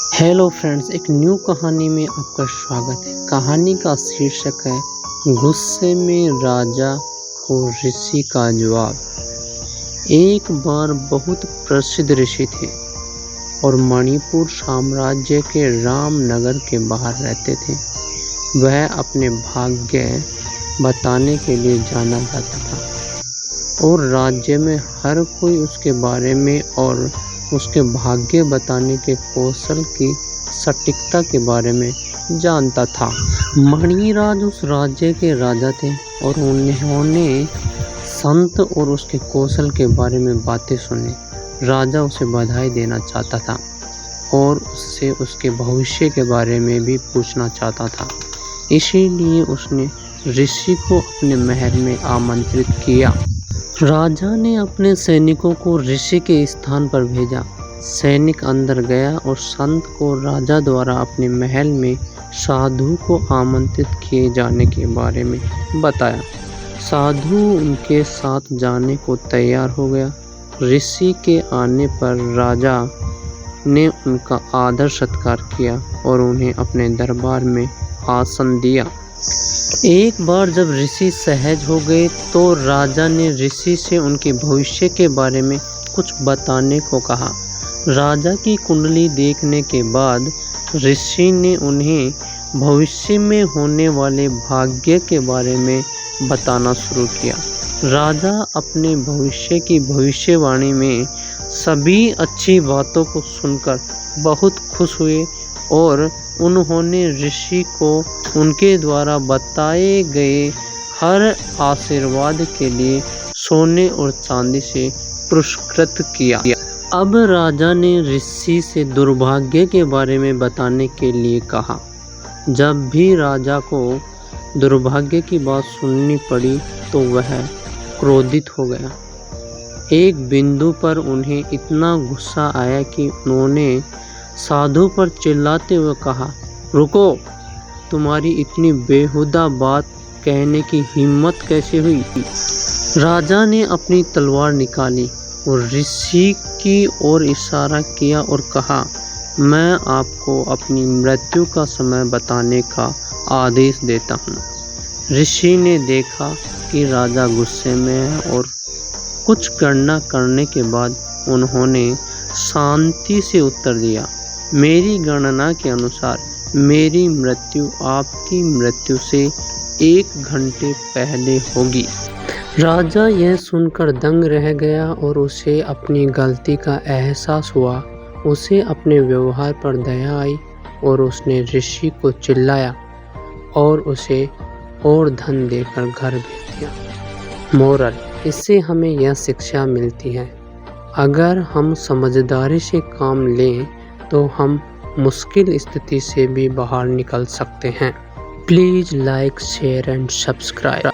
Hello friends, एक new कहानी में आपका स्वागत है। कहानी का शीर्षक है गुस्से में राजा को ऋषि का जवाब। एक बार बहुत प्रसिद्ध ऋषि थे और मणिपुर साम्राज्य के रामनगर के बाहर रहते थे। वह अपने भाग्य बताने के लिए जाना जाता था और राज्य में हर कोई उसके बारे में और उसके भाग्य बताने के कौशल की सटीकता के बारे में जानता था। मणिराज उस राज्य के राजा थे और उन्होंने संत और उसके कौशल के बारे में बातें सुनी। राजा उसे बधाई देना चाहता था और उससे उसके भविष्य के बारे में भी पूछना चाहता था। इसीलिए उसने ऋषि को अपने महल में आमंत्रित किया। राजा ने अपने सैनिकों को ऋषि के स्थान पर भेजा। सैनिक अंदर गया और संत को राजा द्वारा अपने महल में साधु को आमंत्रित किए जाने के बारे में बताया। साधु उनके साथ जाने को तैयार हो गया। ऋषि के आने पर राजा ने उनका आदर सत्कार किया और उन्हें अपने दरबार में आसन दिया। एक बार जब ऋषि सहज हो गए तो राजा ने ऋषि से उनके भविष्य के बारे में कुछ बताने को कहा। राजा की कुंडली देखने के बाद ऋषि ने उन्हें भविष्य में होने वाले भाग्य के बारे में बताना शुरू किया। राजा अपने भविष्य की भविष्यवाणी में सभी अच्छी बातों को सुनकर बहुत खुश हुए और उन्होंने ऋषि को उनके द्वारा बताए गए हर आशीर्वाद के लिए सोने और चांदी से पुरस्कृत किया। अब राजा ने ऋषि से दुर्भाग्य के बारे में बताने के लिए कहा। जब भी राजा को दुर्भाग्य की बात सुननी पड़ी तो वह क्रोधित हो गया। एक बिंदु पर उन्हें इतना गुस्सा आया कि उन्होंने साधु पर चिल्लाते हुए कहा, रुको, तुम्हारी इतनी बेहुदा बात कहने की हिम्मत कैसे हुई? राजा ने अपनी तलवार निकाली और ऋषि की ओर इशारा किया और कहा, मैं आपको अपनी मृत्यु का समय बताने का आदेश देता हूँ। ऋषि ने देखा कि राजा गुस्से में है और कुछ गणना करने के बाद उन्होंने शांति से उत्तर दिया, मेरी गणना के अनुसार मेरी मृत्यु आपकी मृत्यु से 1 घंटे पहले होगी। राजा यह सुनकर दंग रह गया और उसे अपनी गलती का एहसास हुआ। उसे अपने व्यवहार पर दया आई और उसने ऋषि को चिल्लाया और उसे और धन देकर घर भेज दिया। मोरल, इससे हमें यह शिक्षा मिलती है, अगर हम समझदारी से काम लें तो हम मुश्किल स्थिति से भी बाहर निकल सकते हैं। Please like, share and subscribe.